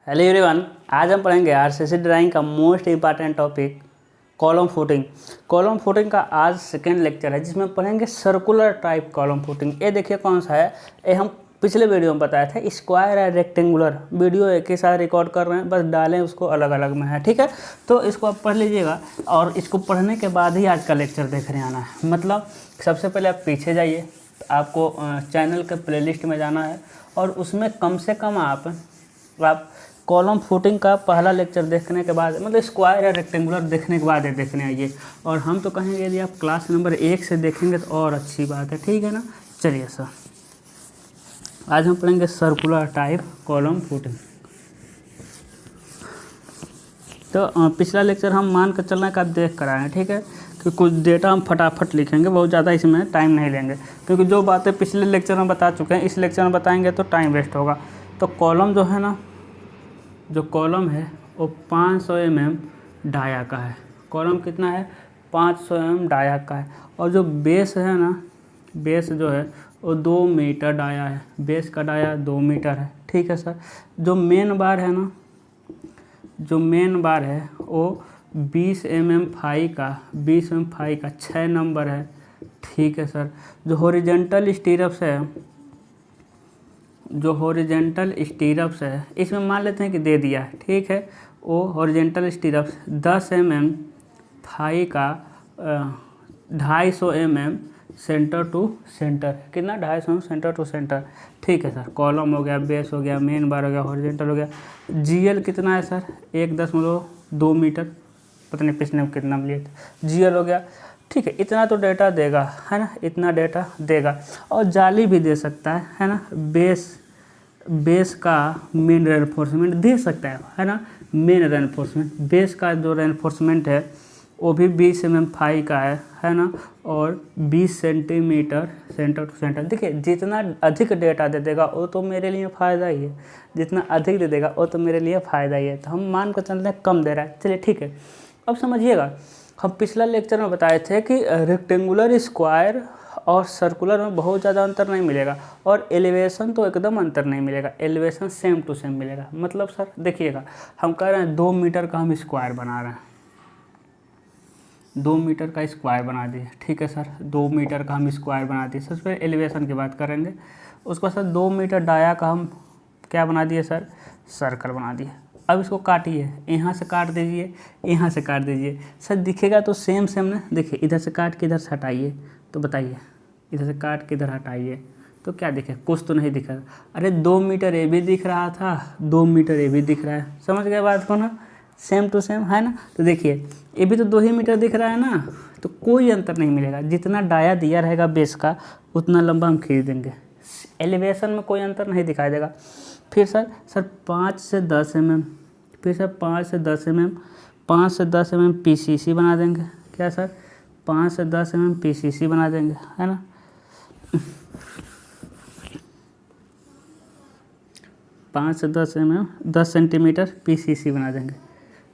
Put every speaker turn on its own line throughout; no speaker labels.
Hello everyone, आज हम पढ़ेंगे आरसीसी ड्राइंग का most important topic column footing. Column footing का आज सेकेंड लेक्चर है जिसमें पढ़ेंगे सर्कुलर टाइप कॉलम फुटिंग। ये देखिए कौन सा है। ये हम पिछले वीडियो में बताया था, स्क्वायर है रेक्टेंगुलर। वीडियो एक ही साथ रिकॉर्ड कर रहे हैं, बस डालें उसको अलग अलग में है, ठीक है। तो इसको आप पढ़ लीजिएगा और इसको पढ़ने के बाद ही आज का लेक्चर देखने आना है। मतलब सबसे पहले आप पीछे जाइए, आपको चैनल के प्लेलिस्ट में जाना है और उसमें कम से कम आप कॉलम फुटिंग का पहला लेक्चर देखने के बाद, मतलब स्क्वायर या रेक्टेंगुलर देखने के बाद ये देखने आइए। और हम तो कहेंगे यदि आप क्लास नंबर 1 से देखेंगे तो और अच्छी बात है, ठीक है ना। चलिए सर, आज हम पढ़ेंगे सर्कुलर टाइप कॉलम फुटिंग। तो पिछला लेक्चर हम मान कर चलने का देख कर आए हैं, ठीक है। कि कुछ डेटा हम फटाफट लिखेंगे, बहुत ज़्यादा इसमें टाइम नहीं लेंगे, क्योंकि जो बातें पिछले लेक्चर में बता चुके हैं इस लेक्चर में बताएंगे तो टाइम वेस्ट होगा। तो कॉलम जो है ना, जो कॉलम है वो 500 mm डाया का है। कॉलम कितना है? 500 mm डाया का है। और जो बेस है ना, बेस जो है वो 2 मीटर डाया है। बेस का डाया 2 मीटर है, ठीक है सर। जो मेन बार है ना, जो मेन बार है वो 20 mm फाई का 6 नंबर है, ठीक है सर। जो हॉरिजॉन्टल स्टीरप्स है, जो हॉरिजेंटल स्टीरप्स है इसमें मान लेते हैं कि दे दिया है, ठीक है। वो हॉरिजेंटल स्टीरप्स 10 mm थाई का 250 mm सेंटर टू सेंटर। कितना? 250 mm सेंटर टू सेंटर, ठीक है सर। कॉलम हो गया, बेस हो गया, मेन बार हो गया, हॉरिजेंटल हो गया। जीएल कितना है सर? 1.2 मीटर, पता नहीं पिछले में कितना लिए थे। जीएल हो गया, ठीक है। इतना तो डेटा देगा, है ना, इतना डेटा देगा। और जाली भी दे सकता है ना। बेस का मेन रेनफोर्समेंट दे सकता है ना। मेन रेनफोर्समेंट, बेस का जो रेनफोर्समेंट है वो भी 20 mm फाई का है ना। और 20 सेंटीमीटर सेंटर टू सेंटर। देखिए जितना अधिक डेटा दे देगा वो तो मेरे लिए फ़ायदा ही है, जितना अधिक दे देगा वो तो मेरे लिए फ़ायदा ही है। तो हम मान कर चलते हैं कम दे रहा है, चलिए ठीक है। अब समझिएगा, हम पिछला लेक्चर में बताए थे कि रेक्टेंगुलर, स्क्वायर और सर्कुलर में बहुत ज़्यादा अंतर नहीं मिलेगा, और एलिवेशन तो एकदम अंतर नहीं मिलेगा, एलिवेशन सेम टू सेम मिलेगा। मतलब सर देखिएगा, हम कह रहे हैं 2 मीटर का हम स्क्वायर बना रहे हैं, 2 मीटर का स्क्वायर बना दिए, ठीक है सर। 2 मीटर का हम स्क्वायर बना दिए। सबसे पहले एलिवेशन की बात करेंगे, उसको सर 2 मीटर डाया का हम क्या बना दिए सर? सर्कल बना दिए। अब इसको काटिए, यहाँ से काट दीजिए, यहाँ से काट दीजिए। सर दिखेगा तो सेम सेम ना। देखिए इधर से काट के इधर से हटाइए तो बताइए, इधर से काट के इधर हटाइए तो क्या दिखे? कुछ तो नहीं दिखा। अरे 2 मीटर ये भी दिख रहा था, 2 मीटर ये भी दिख रहा है। समझ गए बात को ना? सेम टू सेम है ना। तो देखिए ये भी तो 2 ही मीटर दिख रहा है ना, तो कोई अंतर नहीं मिलेगा। जितना डाया दिया रहेगा बेस का उतना लंबा हम खींच देंगे। एलिवेशन में कोई अंतर नहीं दिखाई देगा। फिर सर 5 से 10 mm, फिर सर 5 से 10 mm, 5 से 10 mm पीसीसी बना देंगे। क्या सर? 5 से 10 mm पीसीसी बना देंगे, है ना। 5 से 10 mm 10 सेंटीमीटर पीसीसी बना देंगे।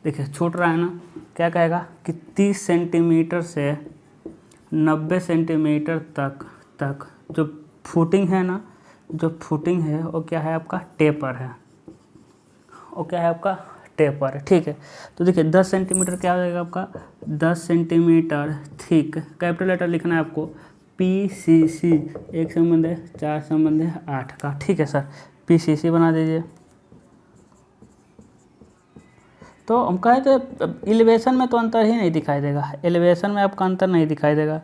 देखिए छूट रहा है ना। क्या कहेगा कि 30 सेंटीमीटर से 90 सेंटीमीटर तक जो फुटिंग है ना, जो फुटिंग है वो क्या है? आपका टेपर है। वो क्या है? आपका टेपर है, ठीक है। तो देखिए 10 सेंटीमीटर क्या हो जाएगा आपका? 10 सेंटीमीटर थिक, कैपिटल लेटर लिखना है आपको। पीसीसी, 1 संबंध है 4 संबंध है 8 का, ठीक है सर। पीसीसी बना दीजिए। तो हम कहे थे एलिवेशन में तो अंतर ही नहीं दिखाई देगा, एलिवेशन में आपका अंतर नहीं दिखाई देगा,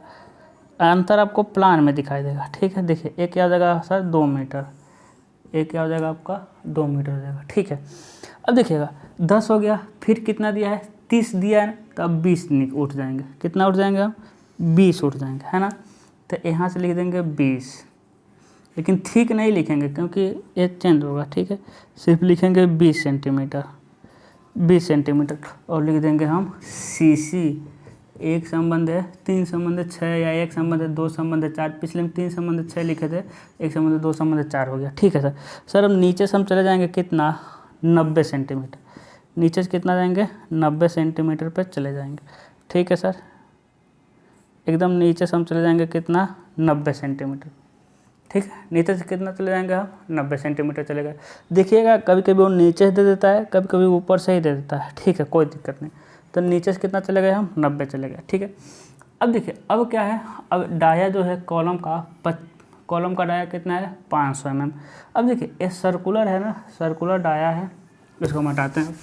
अंतर आपको प्लान में दिखाई देगा, ठीक है। देखिए एक क्या हो जाएगा सर? 2 मीटर, एक क्या हो जाएगा आपका? 2 मीटर हो जाएगा, ठीक है। अब देखिएगा 10 हो गया, फिर कितना दिया है? 30 दिया है, तो अब 20 उठ जाएंगे। कितना उठ जाएंगे हम? 20 उठ जाएंगे, है ना। तो यहाँ से लिख देंगे 20, लेकिन ठीक नहीं लिखेंगे क्योंकि ये चेंज होगा, ठीक है। सिर्फ लिखेंगे 20 सेंटीमीटर, 20 सेंटीमीटर। और लिख देंगे हम सीसी। 1 संबंध है 3 संबंध है 6, या 1 संबंध है 2 संबंध है 4। पिछले में 3 संबंध है 6 लिखे थे, 1 संबंध है 2 संबंध है 4 हो गया, ठीक है सर। सर अब नीचे से हम चले जाएंगे कितना? 90 सेंटीमीटर। नीचे से कितना जाएंगे? 90 सेंटीमीटर पर चले जाएंगे, ठीक है सर। एकदम नीचे से हम चले जाएंगे कितना? 90 सेंटीमीटर। ठीक है। नीचे से कितना चले जाएंगे हम, 90 सेंटीमीटर चले गए। देखिएगा कभी कभी वो नीचे से दे देता है, कभी कभी ऊपर से ही दे देता है, ठीक है, कोई दिक्कत नहीं। तो नीचे से कितना चले गए हम, 90 चले गए, ठीक है। अब देखिए अब क्या है, अब डाया जो है कॉलम का डाया कितना है, 500 mm। अब देखिए ये सर्कुलर है ना, सर्कुलर डाया है, इसको हम हटाते हैं।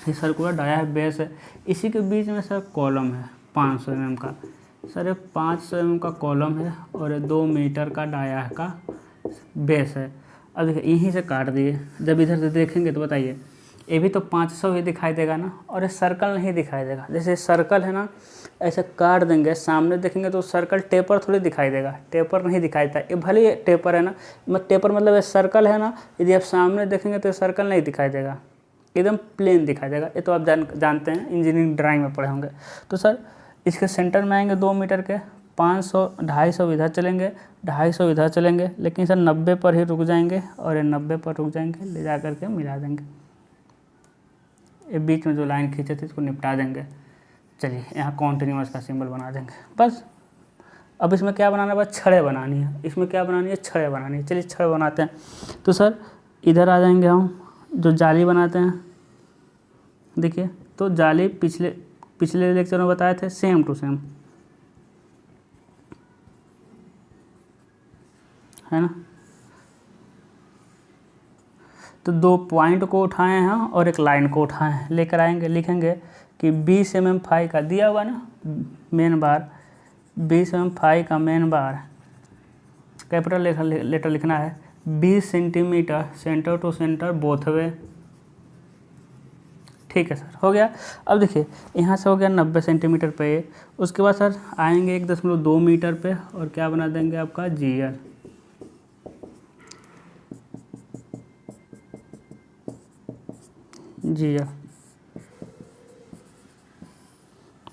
ये सर्कुलर डाया है, बेस है, इसी के बीच में सर कॉलम है 500 mm का। सर ये 500 mm का कॉलम है और ये 2 मीटर का डाया का बेस है। अब देखिए यहीं से काट दिए, जब इधर से देखेंगे तो बताइए ये भी तो 500 ही दिखाई देगा ना, और ये सर्कल नहीं दिखाई देगा। जैसे सर्कल है ना, ऐसे काट देंगे, सामने देखेंगे तो सर्कल टेपर थोड़ी दिखाई देगा, टेपर नहीं दिखाई देता। ये भले ही टेपर है ना, टेपर मतलब ये सर्कल है ना, यदि आप सामने देखेंगे तो सर्कल नहीं दिखाई देगा, एकदम प्लेन दिखाई देगा। ये तो आप जानते हैं, इंजीनियरिंग ड्राइंग में पढ़े होंगे। तो सर इसके सेंटर में आएंगे 2 मीटर के, 500 250 इधर चलेंगे, 250 इधर चलेंगे, लेकिन सर 90 पर ही रुक जाएंगे, और ये 90 पर रुक जाएंगे, ले जा करके मिला देंगे। ये बीच में जो लाइन खींचे थे इसको निपटा देंगे। चलिए यहाँ कॉन्टिन्यूअस का सिंबल बना देंगे बस। अब इसमें क्या बनाना है, बस छड़ें बनानी है। इसमें क्या बनानी है, छड़ें बनानी है। चलिए छड़ें बनाते हैं। तो सर इधर आ जाएंगे हम, जो जाली बनाते हैं, देखिए तो जाली पिछले लेक्चर में बताए थे, सेम टू सेम है ना। तो 2 पॉइंट को उठाए हैं और एक लाइन को उठाए हैं, लेकर आएंगे, लिखेंगे कि 20 mm फाई का दिया हुआ ना मेन बार, 20 mm फाई का मेन बार, कैपिटल लेटर लिखना है, 20 centimetre centre to centre both way, ठीक है सर, हो गया। अब देखिए यहाँ से हो गया 90 सेंटीमीटर पे। उसके बाद सर आएंगे 1.2 मीटर पे और क्या बना देंगे आपका जीआर, जीआर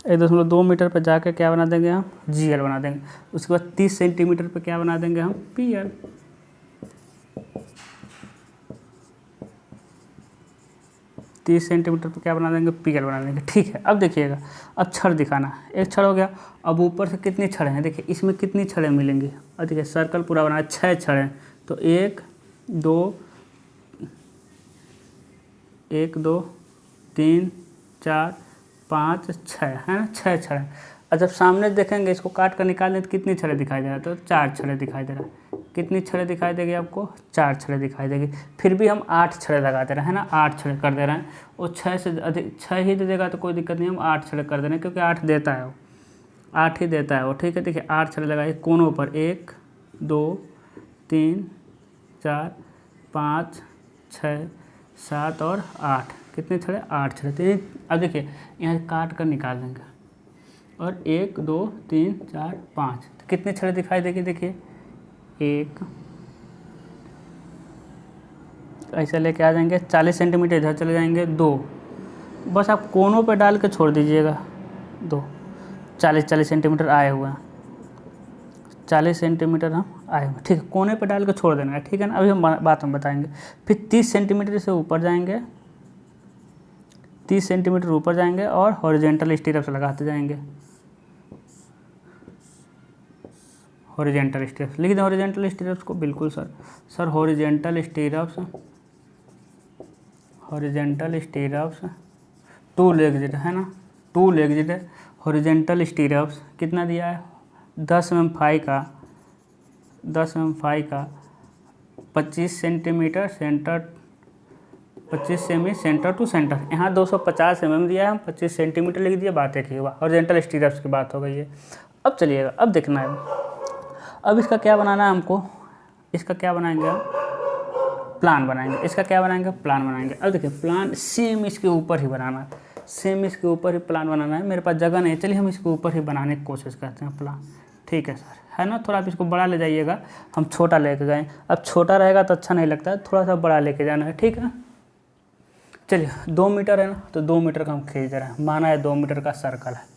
1.2 मीटर पर जाके क्या बना देंगे हम, जीआर बना देंगे। उसके बाद 30 सेंटीमीटर पे क्या बना देंगे हम, पीआर। तीस सेंटीमीटर पे क्या बना देंगे, पीएल बना देंगे, ठीक है। अब देखिएगा, अब छड़ दिखाना है। एक छड़ हो गया। अब ऊपर से कितनी छड़ें हैं, देखिए इसमें कितनी छड़ें मिलेंगी। और देखिए सर्कल पूरा बना है, 6 छड़ें, तो 1 2 3 4 5 6 है ना, 6 छड़ें। और जब सामने देखेंगे, इसको काट कर निकाल दें तो कितनी छड़ें दिखाई दे रहा है, तो 4 छड़ें दिखाई दे रहा है। कितनी छड़ें दिखाई देगी आपको, 4 छड़ें दिखाई देगी। फिर भी हम 8 छड़ें लगा दे रहे हैं ना, 8 छड़ें कर दे रहे हैं। वो 6 से अधिक 6 ही दे देगा तो कोई दिक्कत नहीं, हम 8 छड़ें कर दे रहे हैं, क्योंकि 8 देता है वो, 8 ही देता है वो, ठीक है। देखिए 8 छड़ें लगाइए कोनों पर, 1 2 3 4 5 6 7 और 8, कितने छड़े, 8 छड़े। तो अब देखिए यहाँ काट कर निकाल देंगे, और 1 2 3 4 5, तो कितने छड़े दिखाई देगी, देखिए 1, ऐसे लेके आ जाएंगे। 40 सेंटीमीटर इधर चले जाएंगे, 2, बस आप कोनों पे डाल के छोड़ दीजिएगा, 2, 40 सेंटीमीटर आए हुए हैं, 40 सेंटीमीटर हम आए हुए, ठीक है। कोने पे डाल के छोड़ देना है, ठीक है ना। अभी हम बात में बताएंगे। फिर 30 सेंटीमीटर से ऊपर जाएंगे, 30 सेंटीमीटर ऊपर जाएंगे और हॉरिजेंटल स्टीरअप्स लगाते जाएंगे। हॉरिजेंटल स्टीरअप्स लिख दें, हॉरिजेंटल स्टीरअप्स को, बिल्कुल सर हॉरिजेंटल स्टीरअप्स, हॉरिजेंटल स्टीरअप्स 2 लेग्ड है ना, 2 लेग्ड हॉरिजेंटल स्टीरअप्स कितना दिया है, 10 mm फाई का, 10 mm फाई का 25 centimetre centre, 25 cm centre to centre. यहाँ 250 mm दिया है, हम 25 सेंटीमीटर लिख दिया, बात एक ही हुआ, हॉरिजेंटल स्टीरअप्स की बात हो गई है। अब चलिएगा, अब देखना है, अब इसका क्या बनाना है हमको, इसका क्या बनाएंगे हम, प्लान बनाएंगे। इसका क्या बनाएंगे, प्लान बनाएंगे। अब देखिए प्लान सेम इसके ऊपर ही बनाना है, सेम इसके ऊपर ही प्लान बनाना है। मेरे पास जगह नहीं है, चलिए हम इसके ऊपर ही बनाने की कोशिश करते हैं प्लान, ठीक है सर, है ना। थोड़ा आप इसको बड़ा ले जाइएगा, हम छोटा लेके गए, अब छोटा रहेगा तो अच्छा नहीं लगता है, थोड़ा सा बड़ा लेके जाना है, ठीक है। चलिए 2 मीटर है ना, तो 2 मीटर का हम खींच दे रहे हैं, माना है 2 मीटर का सर्कल है,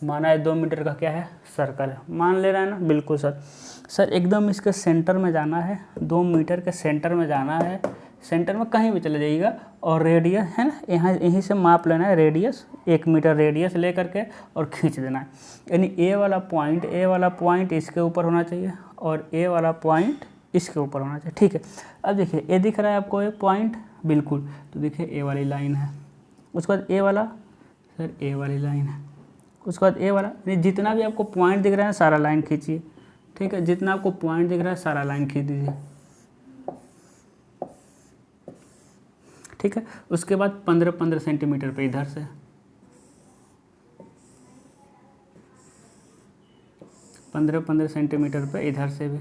माना है 2 मीटर का क्या है, सर्कल है, मान ले रहा है ना, बिल्कुल सर एकदम इसके सेंटर में जाना है, 2 मीटर के सेंटर में जाना है, सेंटर में कहीं भी चले जाइएगा, और रेडियस है ना, यहाँ यहीं से माप लेना है रेडियस, 1 मीटर रेडियस ले करके और खींच देना है। यानी ए वाला पॉइंट इसके ऊपर होना चाहिए और ए वाला पॉइंट इसके ऊपर होना चाहिए। ठीक है, अब देखिए ए दिख रहा है आपको ए पॉइंट, बिल्कुल, तो देखिए ए वाली लाइन है, उसके बाद ए वाला, सर ए वाली लाइन है, उसके बाद ए वाला, जितना भी आपको पॉइंट दिख रहा है सारा लाइन खींचिए। ठीक है, जितना आपको पॉइंट दिख रहा है सारा लाइन खींच दीजिए। ठीक है, उसके बाद 15-15 सेंटीमीटर पे इधर से, 15-15 सेंटीमीटर पे इधर से भी,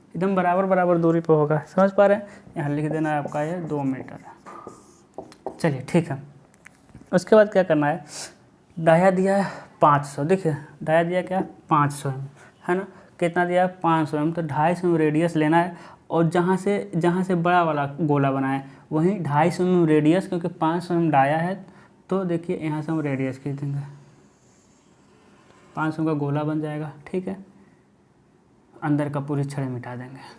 एकदम बराबर दूरी पे होगा। समझ पा रहे हैं? यहाँ लिख देना है आपका ये 2 मीटर है। चलिए ठीक है, उसके बाद क्या करना है, डाया दिया है 500, देखिए डाया दिया क्या 500 है ना, कितना दिया है 500 तो 250 रेडियस लेना है, और जहाँ से बड़ा वाला गोला बना है वहीं 250 रेडियस, क्योंकि 500 डाया है तो देखिए यहाँ से हम रेडियस खींच देंगे, 500 का गोला बन जाएगा। ठीक है, अंदर का पूरी छड़े मिटा देंगे।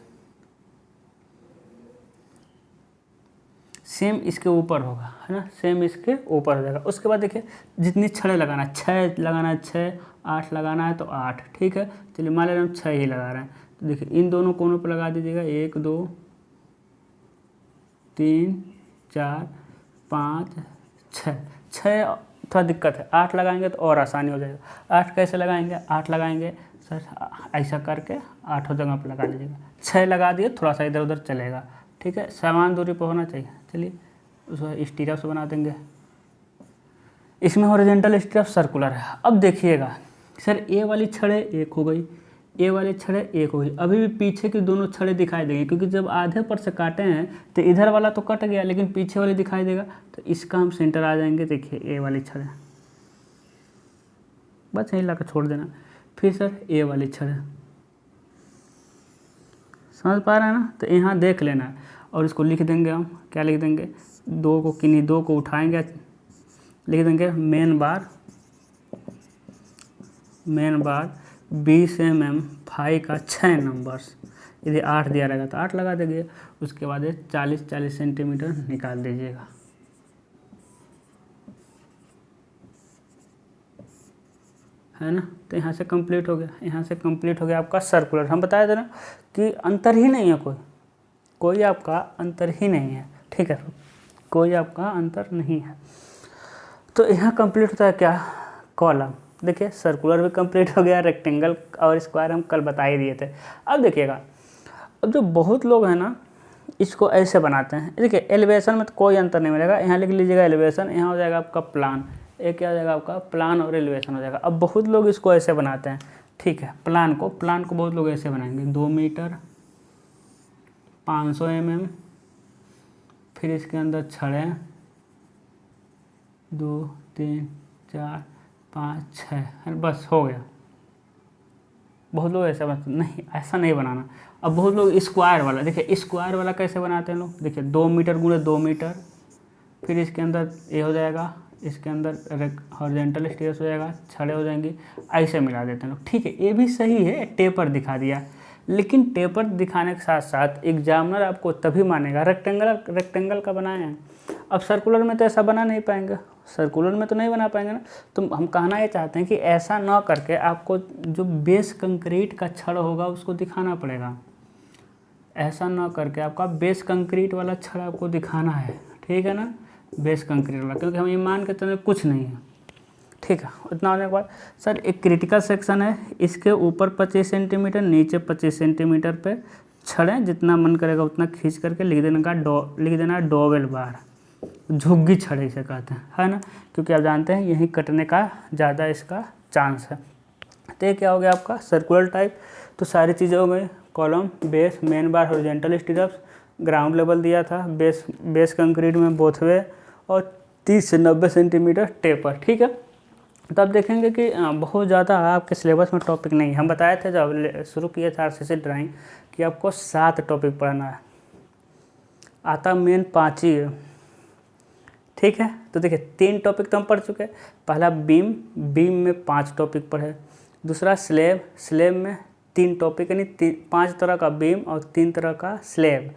सेम इसके ऊपर होगा, है ना, सेम इसके ऊपर हो जाएगा। उसके बाद देखिए जितनी छड़े लगाना है, 6 लगाना है, 6, 8 लगाना है तो 8। ठीक है, चलिए मान लें हम 6 ही लगा रहे हैं, तो देखिए इन दोनों कोनों पर लगा दीजिएगा, 1 2 3 4 5 6। 6 थोड़ा दिक्कत है, 8 लगाएंगे तो और आसानी हो जाएगा। 8 कैसे लगाएंगे, 8 लगाएंगे सर ऐसा करके 8 जगह पर लगा लीजिएगा। 6 लगा दिए, थोड़ा सा इधर उधर चलेगा। ठीक है, समान दूरी पर होना चाहिए। चलिए उसको स्टीरप्स बना देंगे, इसमें हॉरिजॉन्टल स्टीरप सर्कुलर है। अब देखिएगा सर ए वाली छड़े एक हो गई, ए वाली छड़े एक हो गई, अभी भी पीछे की दोनों छड़े दिखाई देंगी, क्योंकि जब आधे पर से काटे हैं तो इधर वाला तो कट गया लेकिन पीछे वाली दिखाई देगा, तो इसका हम सेंटर आ जाएंगे। देखिए ए वाली छड़े, बस यहीं ला कर छोड़ देना। फिर सर ए वाली छड़े, समझ पा रहे हैं ना, तो यहाँ देख लेना है और इसको लिख देंगे हम, क्या लिख देंगे, 2 को किन्हीं 2 को उठाएंगे, लिख देंगे मेन बार 20 mm फाई का 6 नंबर्स। यदि 8 दिया रहेगा तो 8 लगा देंगे। उसके बाद 40-40 सेंटीमीटर निकाल दीजिएगा, है ना, तो यहाँ से कंप्लीट हो गया, यहाँ से कंप्लीट हो गया आपका सर्कुलर। हम बताए थे ना कि अंतर ही नहीं है, कोई आपका अंतर ही नहीं है। ठीक है, कोई आपका अंतर नहीं है। तो यहाँ कंप्लीट होता है क्या, कॉलम। देखिए सर्कुलर भी कंप्लीट हो गया, रेक्टेंगल और स्क्वायर हम कल बता ही दिए थे। अब देखिएगा, अब जो बहुत लोग हैं ना इसको ऐसे बनाते हैं। देखिए एलिवेशन में तो कोई अंतर नहीं मिलेगा, यहाँ लिख लीजिएगा एलिवेशन, यहाँ हो जाएगा आपका प्लान, एक क्या हो जाएगा आपका प्लान और एलिवेशन हो जाएगा। अब बहुत लोग इसको ऐसे बनाते हैं। ठीक है, प्लान को बहुत लोग ऐसे बनाएंगे, 2 मीटर 500 mm, फिर इसके अंदर छड़े 2 3 4 5 6, बस हो गया। बहुत लोग ऐसा बनाते नहीं, ऐसा नहीं बनाना। अब बहुत लोग स्क्वायर वाला, देखिए स्क्वायर वाला कैसे बनाते हैं लोग, देखिए 2 मीटर गुणे 2 मीटर, फिर इसके अंदर ये हो जाएगा, इसके अंदर हॉरिजॉन्टल स्टेयर्स हो जाएगा, छड़े हो जाएंगी, ऐसे मिला देते हैं लोग। ठीक है, ये भी सही है, टेपर दिखा दिया, लेकिन टेपर दिखाने के साथ साथ एग्जामिनर आपको तभी मानेगा रेक्टेंगल का बनाए हैं। अब सर्कुलर में तो ऐसा बना नहीं पाएंगे, सर्कुलर में तो नहीं बना पाएंगे ना। तो हम कहना ये चाहते हैं कि ऐसा ना करके आपको जो बेस कंक्रीट का छड़ होगा उसको दिखाना पड़ेगा। ऐसा ना करके आपका बेस कंक्रीट वाला छड़ आपको दिखाना है। ठीक है ना, बेस कंक्रीट वाला, क्योंकि हम ये मान के चले कुछ नहीं है। ठीक है, इतना होने के बाद सर एक क्रिटिकल सेक्शन है, इसके ऊपर 25 सेंटीमीटर, नीचे 25 सेंटीमीटर पे छड़ें, जितना मन करेगा उतना खींच करके लिख देना डोवेल बार, झुग्गी छड़े इसे कहते हैं, है ना, क्योंकि आप जानते हैं यहीं कटने का ज़्यादा इसका चांस है। तो ये क्या हो गया आपका सर्कुलर टाइप। तो सारी चीज़ें हो गई, कॉलम, बेस, मेन बार, हॉरिजॉन्टल स्टीरप्स, ग्राउंड लेवल दिया था, बेस कंक्रीट में बोथ वे, और 30 से 90 सेंटीमीटर टेपर। ठीक है, तो आप देखेंगे कि बहुत ज़्यादा आपके सिलेबस में टॉपिक नहीं है। हम बताए थे जब शुरू किए थे आरसीसी ड्राइंग कि आपको 7 टॉपिक पढ़ना है, आता मेन 5 ही है। ठीक है, तो देखिए 3 टॉपिक तो हम पढ़ चुके हैं। पहला बीम में 5 टॉपिक पढ़े, दूसरा स्लेब में 3 टॉपिक यानी 5 तरह का बीम और 3 तरह का स्लैब।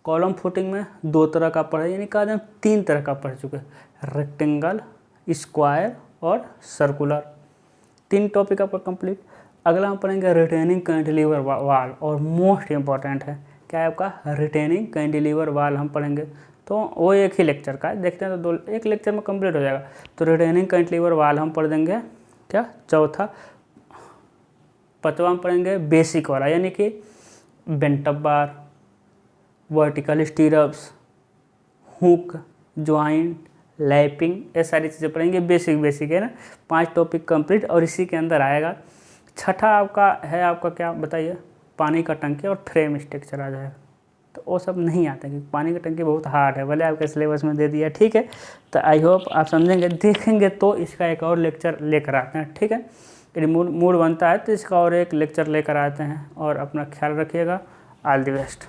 कॉलम फुटिंग में 2 तरह का पढ़ा, यानी कहा जाए 3 तरह का पढ़ चुके, रेक्टेंगल, स्क्वायर और सर्कुलर। 3 टॉपिक आपका कंप्लीट। अगला हम पढ़ेंगे रिटेनिंग कैंटिलीवर वाल, और मोस्ट इम्पॉर्टेंट है क्या है आपका रिटेनिंग कैंटिलीवर वाल हम पढ़ेंगे। तो वो एक ही लेक्चर का है, देखते हैं तो एक लेक्चर में कंप्लीट हो जाएगा। तो रिटेनिंग कैंटिलीवर वाल हम पढ़ देंगे क्या चौथा। 5वां हम पढ़ेंगे बेसिक वाला, यानी कि bent up bar, vertical stirrups, hook, joint, lapping, ये सारी चीज़ें पढ़ेंगे। बेसिक है ना। 5 टॉपिक कंप्लीट और इसी के अंदर आएगा। छठा आपका है आपका क्या बताइए, पानी का टंकी और फ्रेम स्ट्रक्चर आ जाएगा। तो वो सब नहीं आता क्योंकि पानी की टंकी बहुत हार्ड है, भले आपके सिलेबस में दे दिया, ठीक है। तो आई होप आप समझेंगे, देखेंगे तो इसका एक और लेक्चर लेकर आते हैं, ठीक है। यदि मूड बनता है तो इसका और एक लेक्चर लेकर आते हैं। और अपना ख्याल रखिएगा। All the best.